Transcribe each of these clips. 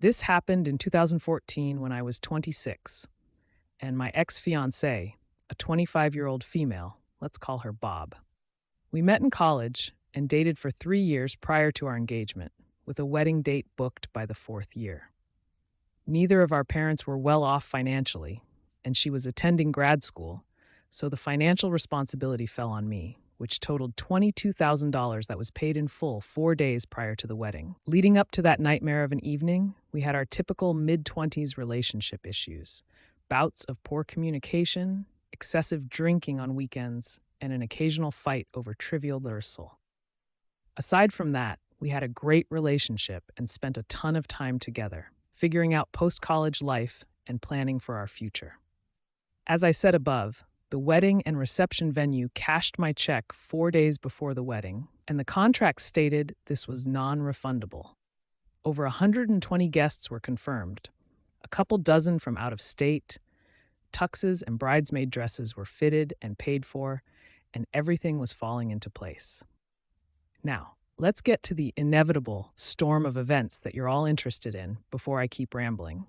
This happened in 2014 when I was 26, and my ex-fiancé, a 25-year-old female, let's call her Bob. We met in college and dated for 3 years prior to our engagement, with a wedding date booked by the fourth year. Neither of our parents were well off financially, and she was attending grad school, so the financial responsibility fell on me, which totaled $22,000 that was paid in full 4 days prior to the wedding. Leading up to that nightmare of an evening, we had our typical mid-20s relationship issues, bouts of poor communication, excessive drinking on weekends, and an occasional fight over trivial rehearsal. Aside from that, we had a great relationship and spent a ton of time together, figuring out post-college life and planning for our future. As I said above, the wedding and reception venue cashed my check 4 days before the wedding, and the contract stated this was non-refundable. Over 120 guests were confirmed, a couple dozen from out of state. Tuxes and bridesmaid dresses were fitted and paid for, and everything was falling into place. Now, let's get to the inevitable storm of events that you're all interested in before I keep rambling.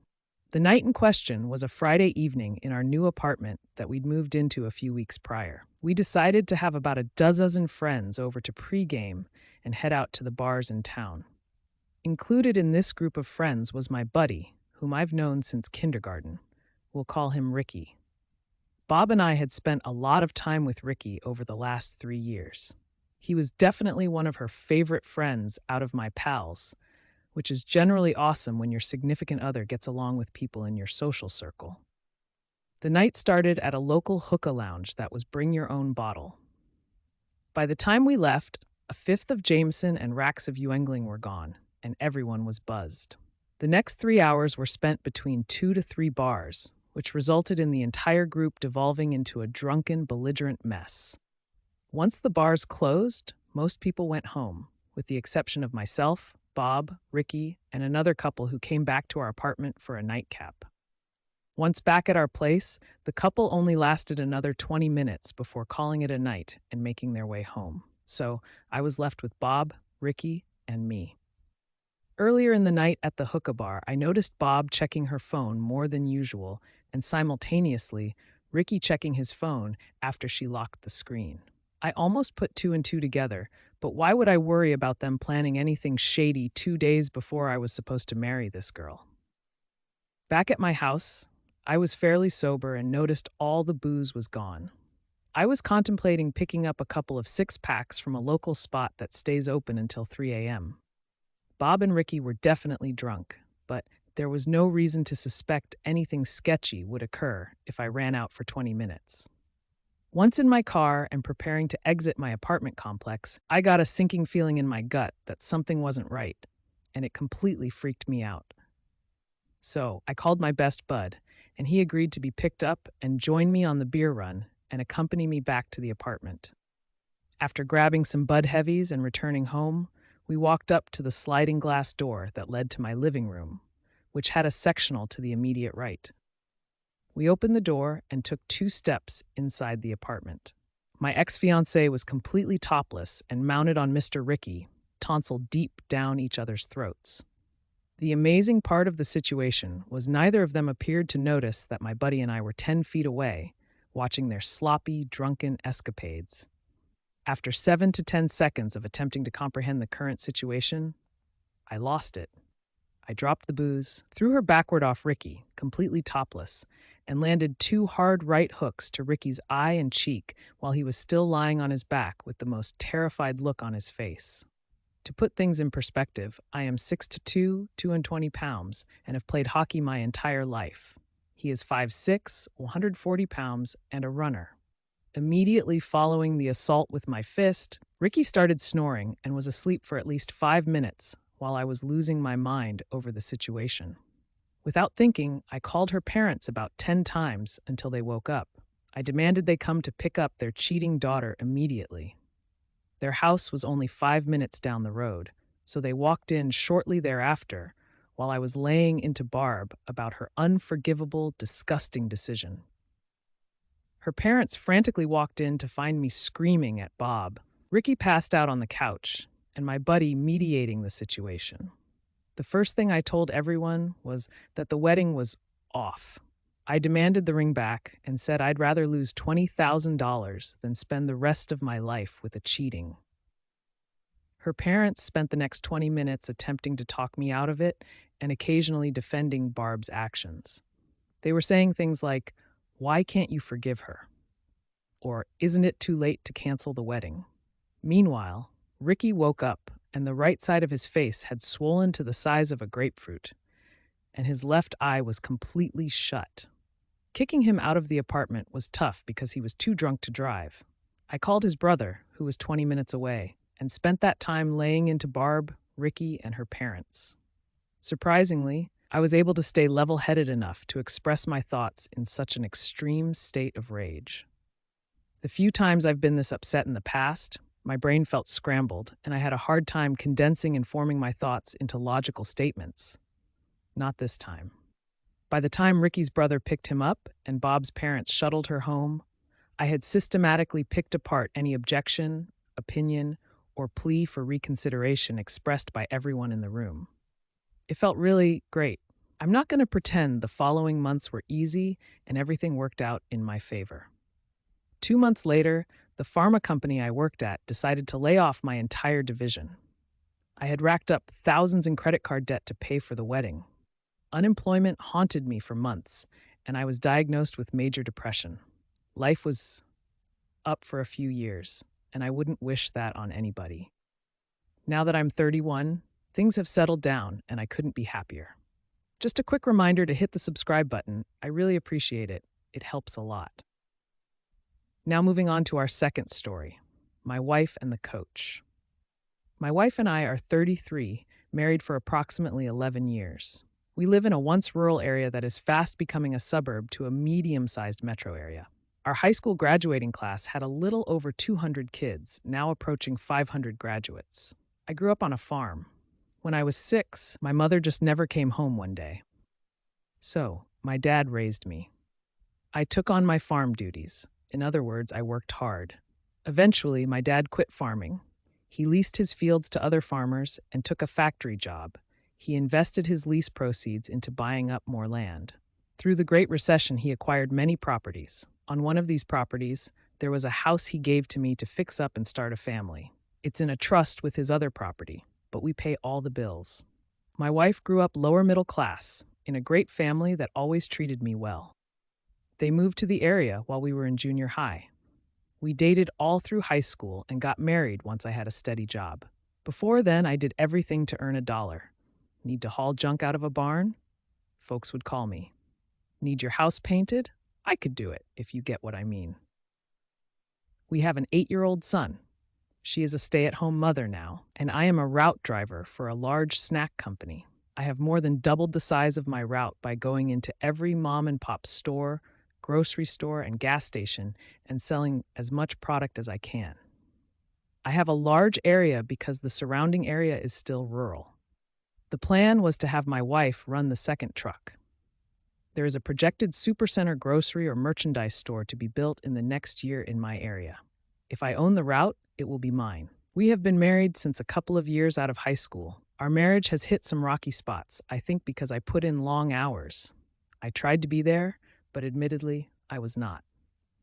The night in question was a Friday evening in our new apartment that we'd moved into a few weeks prior. We decided to have about a dozen friends over to pregame and head out to the bars in town. Included in this group of friends was my buddy, whom I've known since kindergarten. We'll call him Ricky. Bob and I had spent a lot of time with Ricky over the last 3 years. He was definitely one of her favorite friends out of my pals, which is generally awesome when your significant other gets along with people in your social circle. The night started at a local hookah lounge that was bring your own bottle. By the time we left, a fifth of Jameson and racks of Yuengling were gone, and everyone was buzzed. The next 3 hours were spent between 2 to 3 bars, which resulted in the entire group devolving into a drunken, belligerent mess. Once the bars closed, most people went home, with the exception of myself, Bob, Ricky, and another couple who came back to our apartment for a nightcap. Once back at our place, the couple only lasted another 20 minutes before calling it a night and making their way home. So I was left with Bob, Ricky, and me. Earlier in the night at the hookah bar, I noticed Bob checking her phone more than usual, and simultaneously, Ricky checking his phone after she locked the screen. I almost put 2 and 2 together, but why would I worry about them planning anything shady 2 days before I was supposed to marry this girl? Back at my house, I was fairly sober and noticed all the booze was gone. I was contemplating picking up a couple of 6-packs from a local spot that stays open until 3 a.m. Bob and Ricky were definitely drunk, but there was no reason to suspect anything sketchy would occur if I ran out for 20 minutes. Once in my car and preparing to exit my apartment complex, I got a sinking feeling in my gut that something wasn't right, and it completely freaked me out. So I called my best bud, and he agreed to be picked up and join me on the beer run and accompany me back to the apartment. After grabbing some Bud Heavies and returning home, we walked up to the sliding glass door that led to my living room, which had a sectional to the immediate right. We opened the door and took 2 steps inside the apartment. My ex-fiancé was completely topless and mounted on Mr. Ricky, tonsil deep down each other's throats. The amazing part of the situation was neither of them appeared to notice that my buddy and I were 10 feet away, watching their sloppy, drunken escapades. After 7 to 10 seconds of attempting to comprehend the current situation, I lost it. I dropped the booze, threw her backward off Ricky, completely topless, and landed 2 hard right hooks to Ricky's eye and cheek while he was still lying on his back with the most terrified look on his face. To put things in perspective, I am 6'2", 220 pounds, and have played hockey my entire life. He is 5'6", 140 pounds, and a runner. Immediately following the assault with my fist, Ricky started snoring and was asleep for at least 5 minutes while I was losing my mind over the situation. Without thinking, I called her parents about 10 times until they woke up. I demanded they come to pick up their cheating daughter immediately. Their house was only 5 minutes down the road, so they walked in shortly thereafter while I was laying into Barb about her unforgivable, disgusting decision. Her parents frantically walked in to find me screaming at Bob. Ricky passed out on the couch, and my buddy mediating the situation. The first thing I told everyone was that the wedding was off. I demanded the ring back and said I'd rather lose $20,000 than spend the rest of my life with a cheating. Her parents spent the next 20 minutes attempting to talk me out of it and occasionally defending Barb's actions. They were saying things like, "Why can't you forgive her?" Or, "Isn't it too late to cancel the wedding?" Meanwhile, Ricky woke up and the right side of his face had swollen to the size of a grapefruit, and his left eye was completely shut. Kicking him out of the apartment was tough because he was too drunk to drive. I called his brother, who was 20 minutes away, and spent that time laying into Barb, Ricky, and her parents. Surprisingly, I was able to stay level-headed enough to express my thoughts in such an extreme state of rage. The few times I've been this upset in the past, my brain felt scrambled, and I had a hard time condensing and forming my thoughts into logical statements. Not this time. By the time Ricky's brother picked him up and Bob's parents shuttled her home, I had systematically picked apart any objection, opinion, or plea for reconsideration expressed by everyone in the room. It felt really great. I'm not going to pretend the following months were easy and everything worked out in my favor. 2 months later, the pharma company I worked at decided to lay off my entire division. I had racked up thousands in credit card debt to pay for the wedding. Unemployment haunted me for months, and I was diagnosed with major depression. Life was up for a few years, and I wouldn't wish that on anybody. Now that I'm 31, things have settled down, and I couldn't be happier. Just a quick reminder to hit the subscribe button. I really appreciate it. It helps a lot. Now moving on to our second story, my wife and the coach. My wife and I are 33, married for approximately 11 years. We live in a once rural area that is fast becoming a suburb to a medium-sized metro area. Our high school graduating class had a little over 200 kids, now approaching 500 graduates. I grew up on a farm. When I was 6, my mother just never came home one day. So, my dad raised me. I took on my farm duties. In other words, I worked hard. Eventually, my dad quit farming. He leased his fields to other farmers and took a factory job. He invested his lease proceeds into buying up more land. Through the Great Recession, he acquired many properties. On one of these properties, there was a house he gave to me to fix up and start a family. It's in a trust with his other property, but we pay all the bills. My wife grew up lower middle class, in a great family that always treated me well. They moved to the area while we were in junior high. We dated all through high school and got married once I had a steady job. Before then, I did everything to earn $1. Need to haul junk out of a barn? Folks would call me. Need your house painted? I could do it, if you get what I mean. We have an 8-year-old son. She is a stay-at-home mother now, and I am a route driver for a large snack company. I have more than doubled the size of my route by going into every mom-and-pop store, grocery store, and gas station and selling as much product as I can. I have a large area because the surrounding area is still rural. The plan was to have my wife run the second truck. There is a projected supercenter grocery or merchandise store to be built in the next year in my area. If I own the route, it will be mine. We have been married since a couple of years out of high school. Our marriage has hit some rocky spots, I think because I put in long hours. I tried to be there, but admittedly, I was not.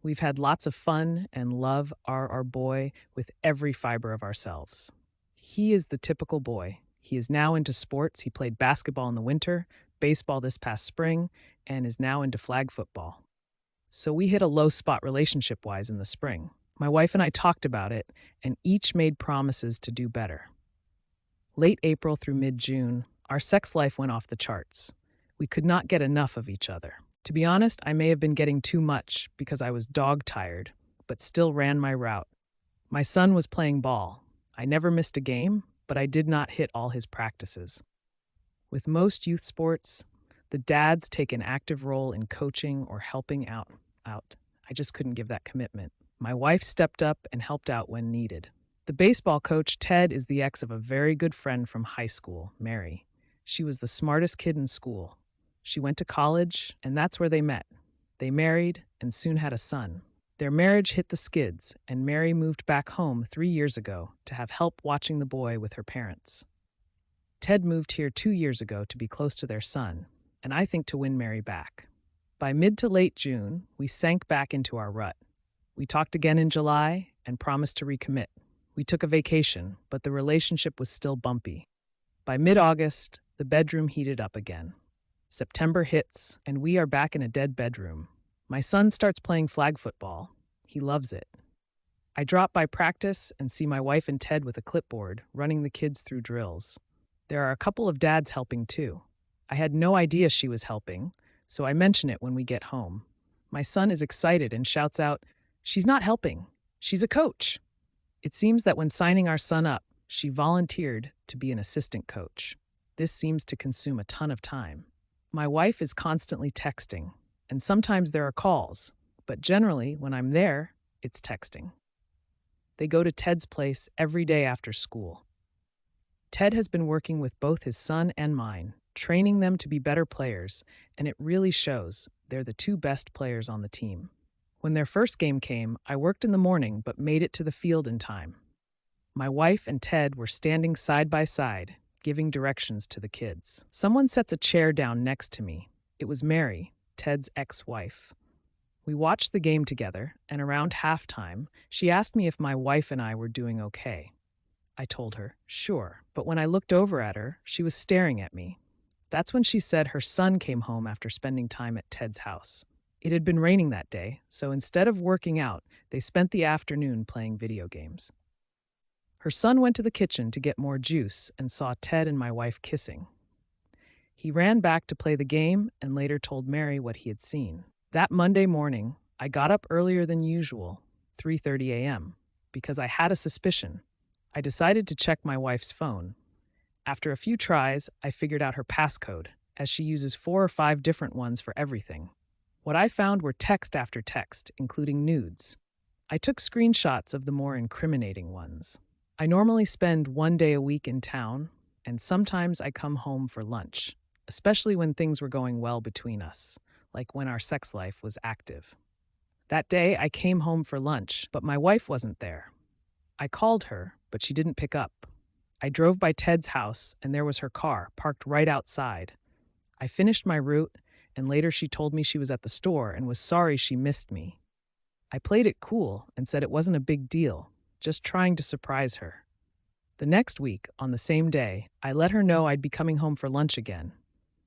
We've had lots of fun and love our boy with every fiber of ourselves. He is the typical boy. He is now into sports. He played basketball in the winter, baseball this past spring, and is now into flag football. So we hit a low spot relationship-wise in the spring. My wife and I talked about it, and each made promises to do better. Late April through mid-June, our sex life went off the charts. We could not get enough of each other. To be honest, I may have been getting too much because I was dog-tired, but still ran my route. My son was playing ball. I never missed a game, but I did not hit all his practices. With most youth sports, the dads take an active role in coaching or helping out. I just couldn't give that commitment. My wife stepped up and helped out when needed. The baseball coach, Ted, is the ex of a very good friend from high school, Mary. She was the smartest kid in school. She went to college, and that's where they met. They married and soon had a son. Their marriage hit the skids, and Mary moved back home 3 years ago to have help watching the boy with her parents. Ted moved here 2 years ago to be close to their son, and I think to win Mary back. By mid to late June, we sank back into our rut. We talked again in July and promised to recommit. We took a vacation, but the relationship was still bumpy. By mid-August, the bedroom heated up again. September hits, and we are back in a dead bedroom. My son starts playing flag football. He loves it. I drop by practice and see my wife and Ted with a clipboard, running the kids through drills. There are a couple of dads helping too. I had no idea she was helping, so I mention it when we get home. My son is excited and shouts out, "She's not helping. She's a coach." It seems that when signing our son up, she volunteered to be an assistant coach. This seems to consume a ton of time. My wife is constantly texting, and sometimes there are calls, but generally, when I'm there, it's texting. They go to Ted's place every day after school. Ted has been working with both his son and mine, training them to be better players, and it really shows. They're the two best players on the team. When their first game came, I worked in the morning but made it to the field in time. My wife and Ted were standing side by side, giving directions to the kids. Someone sets a chair down next to me. It was Mary, Ted's ex-wife. We watched the game together, and around halftime, she asked me if my wife and I were doing okay. I told her, sure, but when I looked over at her, she was staring at me. That's when she said her son came home after spending time at Ted's house. It had been raining that day, so instead of working out, they spent the afternoon playing video games. Her son went to the kitchen to get more juice and saw Ted and my wife kissing. He ran back to play the game and later told Mary what he had seen. That Monday morning, I got up earlier than usual, 3:30 a.m., because I had a suspicion. I decided to check my wife's phone. After a few tries, I figured out her passcode, as she uses 4 or 5 different ones for everything. What I found were text after text, including nudes. I took screenshots of the more incriminating ones. I normally spend 1 day a week in town, and sometimes I come home for lunch, especially when things were going well between us, like when our sex life was active. That day, I came home for lunch, but my wife wasn't there. I called her, but she didn't pick up. I drove by Ted's house, and there was her car, parked right outside. I finished my route, and later she told me she was at the store and was sorry she missed me. I played it cool and said it wasn't a big deal, just trying to surprise her. The next week, on the same day, I let her know I'd be coming home for lunch again.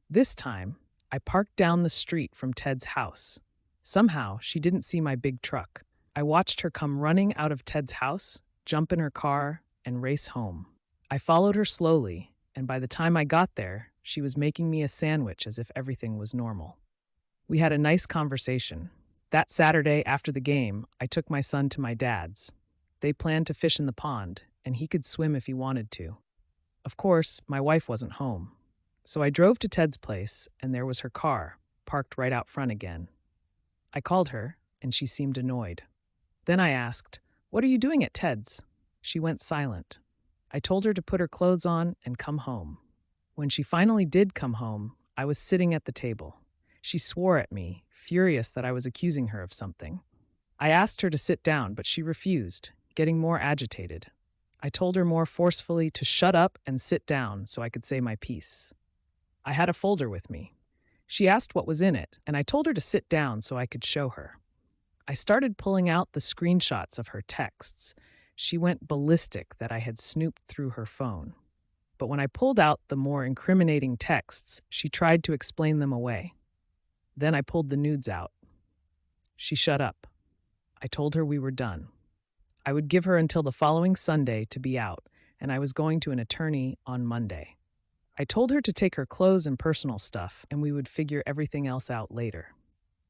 This time, I parked down the street from Ted's house. Somehow, she didn't see my big truck. I watched her come running out of Ted's house, jump in her car, and race home. I followed her slowly, and by the time I got there, she was making me a sandwich as if everything was normal. We had a nice conversation. That Saturday after the game, I took my son to my dad's. They planned to fish in the pond, and he could swim if he wanted to. Of course, my wife wasn't home. So I drove to Ted's place, and there was her car, parked right out front again. I called her, and she seemed annoyed. Then I asked, "What are you doing at Ted's?" She went silent. I told her to put her clothes on and come home. When she finally did come home, I was sitting at the table. She swore at me, furious that I was accusing her of something. I asked her to sit down, but she refused, getting more agitated. I told her more forcefully to shut up and sit down so I could say my piece. I had a folder with me. She asked what was in it, and I told her to sit down so I could show her. I started pulling out the screenshots of her texts. She went ballistic that I had snooped through her phone. But when I pulled out the more incriminating texts, she tried to explain them away. Then I pulled the nudes out. She shut up. I told her we were done. I would give her until the following Sunday to be out, and I was going to an attorney on Monday. I told her to take her clothes and personal stuff, and we would figure everything else out later.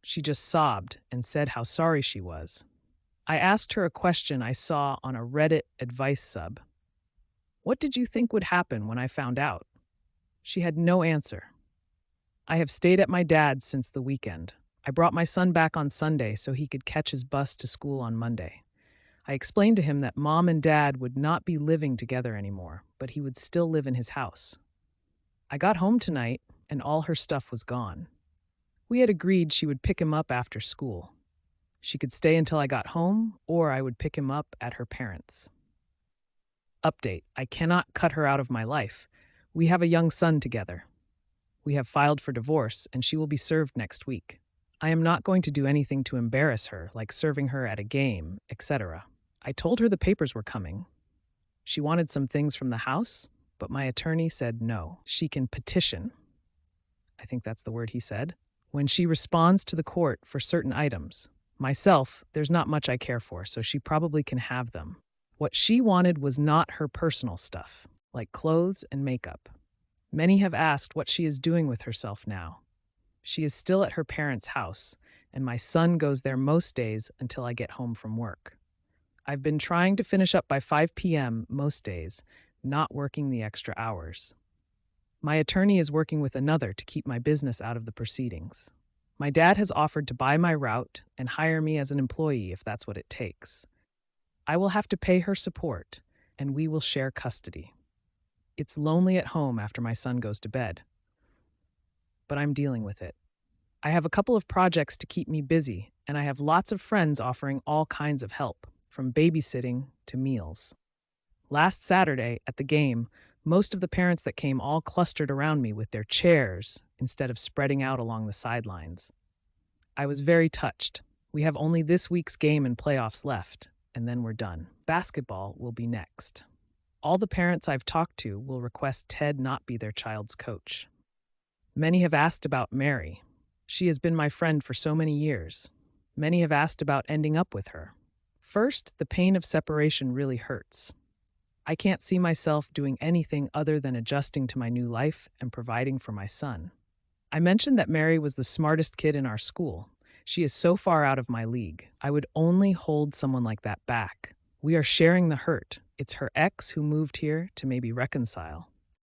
She just sobbed and said how sorry she was. I asked her a question I saw on a Reddit advice sub. What did you think would happen when I found out? She had no answer. I have stayed at my dad's since the weekend. I brought my son back on Sunday so he could catch his bus to school on Monday. I explained to him that Mom and Dad would not be living together anymore, but he would still live in his house. I got home tonight, and all her stuff was gone. We had agreed she would pick him up after school. She could stay until I got home, or I would pick him up at her parents'. Update: I cannot cut her out of my life. We have a young son together. We have filed for divorce, and she will be served next week. I am not going to do anything to embarrass her, like serving her at a game, etc. I told her the papers were coming. She wanted some things from the house, but my attorney said no. She can petition. I think that's the word he said. When she responds to the court for certain items. Myself, there's not much I care for, so she probably can have them. What she wanted was not her personal stuff, like clothes and makeup. Many have asked what she is doing with herself now. She is still at her parents' house, and my son goes there most days until I get home from work. I've been trying to finish up by 5 p.m. most days, not working the extra hours. My attorney is working with another to keep my business out of the proceedings. My dad has offered to buy my route and hire me as an employee if that's what it takes. I will have to pay her support, and we will share custody. It's lonely at home after my son goes to bed, but I'm dealing with it. I have a couple of projects to keep me busy, and I have lots of friends offering all kinds of help, from babysitting to meals. Last Saturday, at the game, most of the parents that came all clustered around me with their chairs instead of spreading out along the sidelines. I was very touched. We have only this week's game and playoffs left, and then we're done. Basketball will be next. All the parents I've talked to will request Ted not be their child's coach. Many have asked about Mary. She has been my friend for so many years. Many have asked about ending up with her. First, the pain of separation really hurts. I can't see myself doing anything other than adjusting to my new life and providing for my son. I mentioned that Mary was the smartest kid in our school. She is so far out of my league. I would only hold someone like that back. We are sharing the hurt. It's her ex who moved here to maybe reconcile.